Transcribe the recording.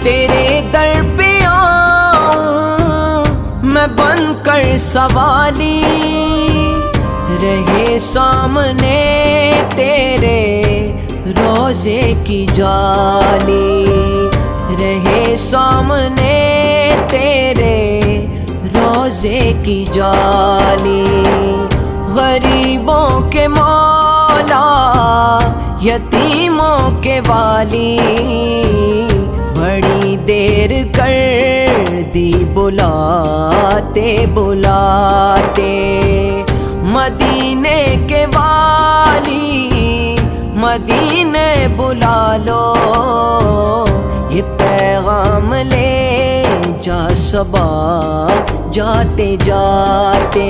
تیرے در پہ آؤں میں بن کر سوالی، رہے سامنے تیرے روزے کی جالی، رہے سامنے تیرے روزے کی جالی۔ غریبوں کے مولا، یتیموں کے والی، بڑی دیر کر دی بلاتے بلاتے، مدینے کے والی مدینے بلا لو، یہ پیغام لے جا صبا جاتے جاتے۔